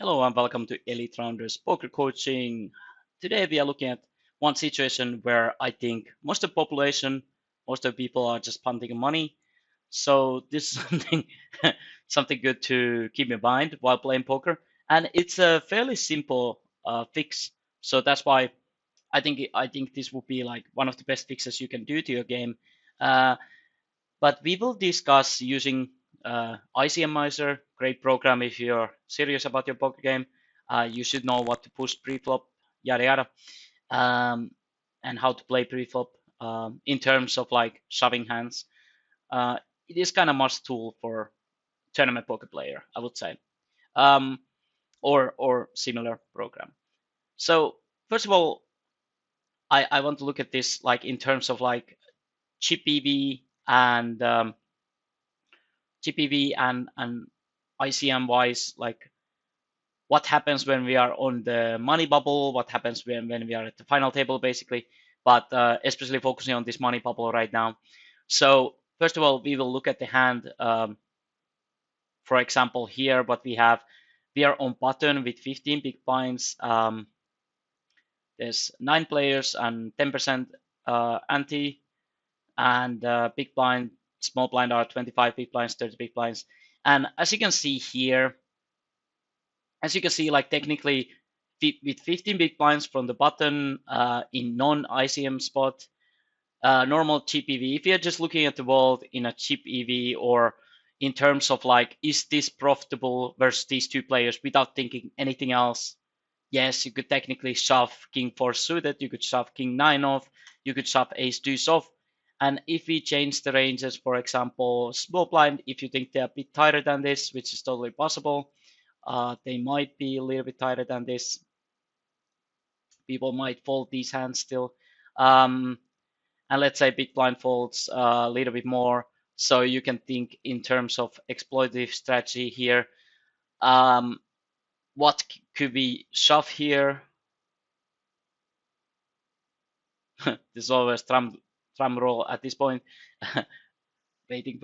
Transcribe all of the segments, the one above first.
Hello and welcome to Elite Rounders Poker Coaching. Today we are looking at one situation where I think most of the population, most of the people are just punting money. So this is something good to keep in mind while playing poker, and it's a fairly simple fix. So that's why I think this would be like one of the best fixes you can do to your game. Uh, but we will discuss using ICM great program if you're serious about your poker game. You should know what to push pre-flop, yada yada, um, and how to play pre-flop in terms of like shoving hands. Uh, it is kind of must tool for tournament poker player, I would say, um, or similar program. So first of all, I want to look at this like in terms of like chip EV and GPV and ICM wise, like what happens when we are on the money bubble, what happens when we are at the final table, basically, but especially focusing on this money bubble right now. So first of all, we will look at the hand. For example, here, what we are on button with 15 big blinds. There's 9 players and 10% ante, and big blind, small blind are 25 big blinds, 30 big blinds. And as you can see here, like technically with 15 big blinds from the button in non-ICM spot, normal chip EV, if you're just looking at the world in a chip EV or in terms of like, is this profitable versus these two players without thinking anything else? Yes, you could technically shove king 4 suited, you could shove king 9 off, you could shove ace deuce off. And if we change the ranges, for example, small blind, if you think they're a bit tighter than this, which is totally possible, they might be a little bit tighter than this. People might fold these hands still. Um, and let's say big blind folds a little bit more. So you can think in terms of exploitative strategy here. Um, what could we shove here? This is always drum roll at this point. Waiting.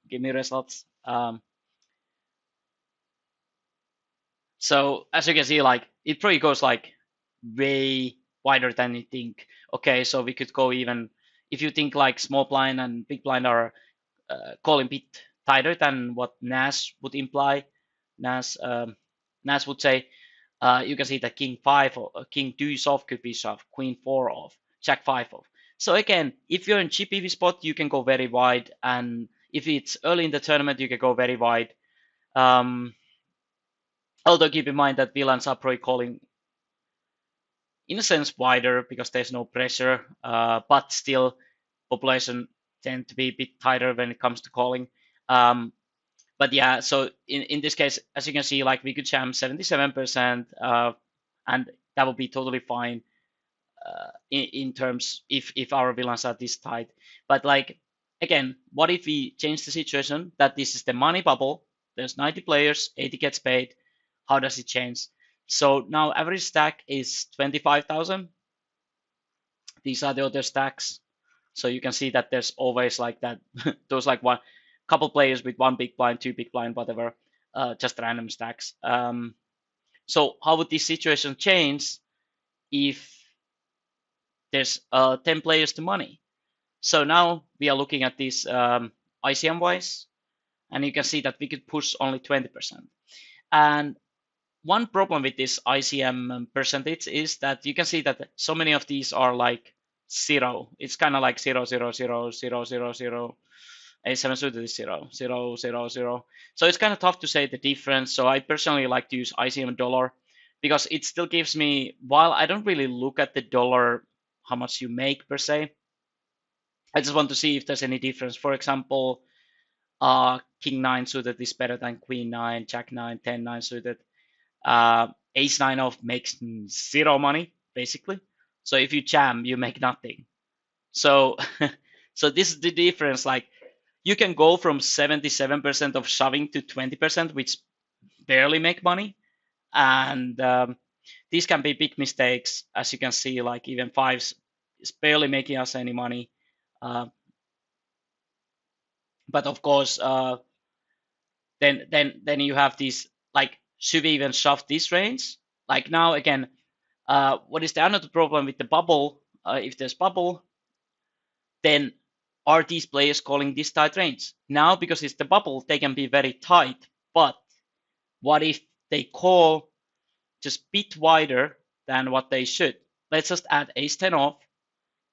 Give me results. So as you can see, like it probably goes like way wider than you think. Okay, so we could go even if you think like small blind and big blind are calling a bit tighter than what Nash would imply. Nash Nash would say you can see that king 5 or king deuce off could be shoved, queen 4 off, jack 5 off. So again, if you're in GPV spot, you can go very wide, and if it's early in the tournament, you can go very wide. Um, Although keep in mind that villains are probably calling in a sense wider because there's no pressure, but still population tend to be a bit tighter when it comes to calling. Um, but yeah, so in this case, as you can see, like we could jam 77%, and that would be totally fine in terms if our villains are this tight. But like again, what if we change the situation that this is the money bubble? There's 90 players, 80 gets paid. How does it change? So now average stack is 25,000. These are the other stacks. So you can see that there's always like that. Those like one couple players with one big blind, two big blind, whatever, just random stacks. So how would this situation change if there's 10 players to money? So now we are looking at this ICM wise, and you can see that we could push only 20%. And one problem with this ICM percentage is that you can see that so many of these are like zero. It's kind of like 0, 0, 0, 0, 0, 0, 0. A7 suited is 0, 0, 0, 0. So it's kind of tough to say the difference. So I personally like to use ICM dollar because it still gives me, while I don't really look at the dollar, how much you make per se, I just want to see if there's any difference. For example, King 9 suited is better than Queen 9, Jack 9, 10 9 suited. Ace 9 off makes zero money, basically. So if you jam, you make nothing. So, so this is the difference. Like you can go from 77% of shoving to 20%, which barely make money. And these can be big mistakes, as you can see, like even fives is barely making us any money. Uh, but of course, then you have these like should we even shove this range? Like now again, what is the another problem with the bubble? If there's bubble, then are these players calling this tight range? Now, because it's the bubble, they can be very tight. But what if they call just bit wider than what they should? Let's just add ace 10 off,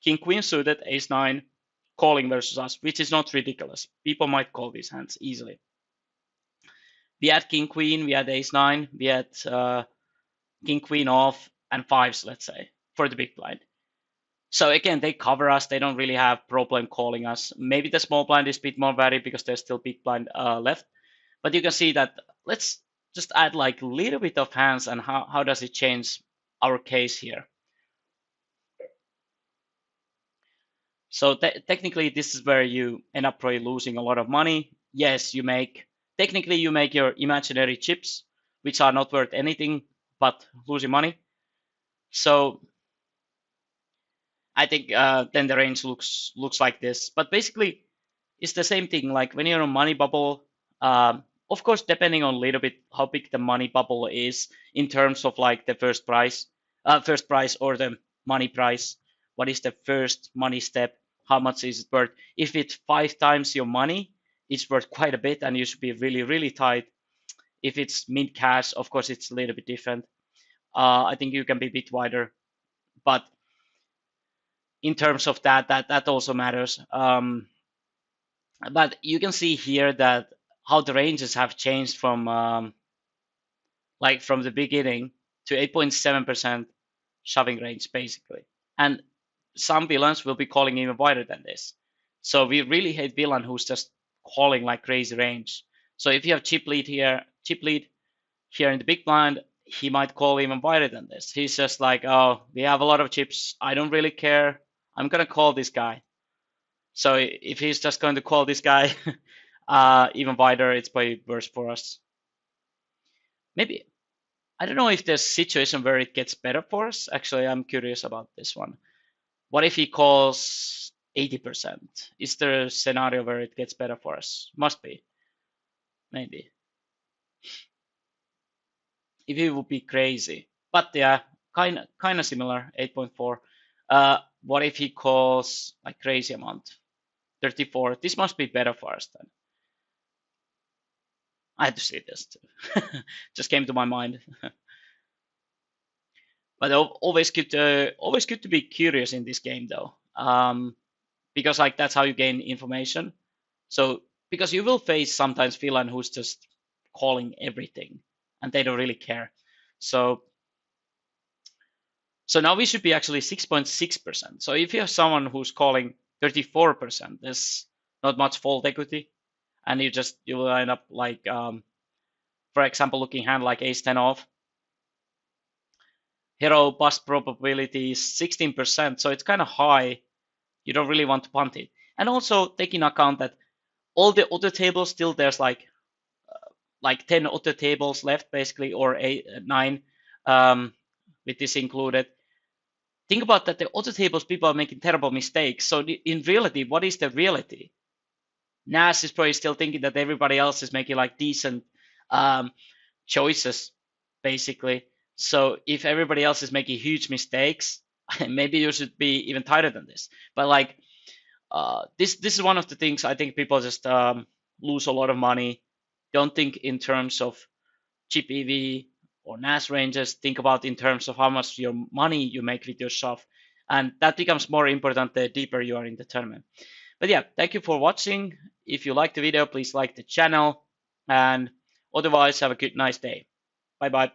king queen suited, ace 9 calling versus us, which is not ridiculous. People might call these hands easily. We had king queen, we had ace 9, we had king queen off, and fives, let's say, for the big blind. So again, they cover us. They don't really have problem calling us. Maybe the small blind is a bit more varied because there's still big blind left. But you can see that. Let's just add like a little bit of hands, and how does it change our case here? So technically, this is where you end up probably losing a lot of money. Yes, technically you make your imaginary chips, which are not worth anything but losing money. So I think then the range looks like this. But basically, it's the same thing. Like when you're on money bubble, of course, depending on a little bit how big the money bubble is in terms of like the first price or the money price. What is the first money step? How much is it worth? If it's 5 times your money, it's worth quite a bit, and you should be really, really tight. If it's mint cash, of course, it's a little bit different. I think you can be a bit wider, but in terms of that also matters. But you can see here that how the ranges have changed from like from the beginning to 8.7% shoving range basically, and some villains will be calling even wider than this. So we really hate villain who's just calling like crazy range. So if you have chip lead here in the big blind, he might call even wider than this. He's just like, oh, we have a lot of chips. I don't really care. I'm gonna call this guy. So if he's just going to call this guy even wider, it's probably worse for us. Maybe, I don't know if there's a situation where it gets better for us. Actually, I'm curious about this one. What if he calls 80%? Is there a scenario where it gets better for us? Must be. Maybe. If it would be crazy. But yeah, kind of similar, 8.4. What if he calls like crazy amount? 34. This must be better for us then. I had to see this too. Just came to my mind. But always good to be curious in this game though, because like that's how you gain information. So because you will face sometimes villain who's just calling everything and they don't really care. So now we should be actually 6.6%. So if you have someone who's calling 34%, there's not much fault equity, and you will end up like, for example, looking hand like ace 10 off. Hero bust probability is 16%, so it's kind of high. You don't really want to punt it. And also take in account that all the other tables still there's like 10 other tables left basically, or 9 with this included. Think about that the other tables people are making terrible mistakes. So in reality, what is the reality? Nas is probably still thinking that everybody else is making like decent choices basically. So if everybody else is making huge mistakes, maybe you should be even tighter than this. But like this is one of the things I think people just lose a lot of money. Don't think in terms of chip EV or NAS ranges. Think about in terms of how much your money you make with your shove, and that becomes more important the deeper you are in the tournament. But yeah, thank you for watching. If you liked the video, please like the channel, and otherwise have a good nice day. Bye bye.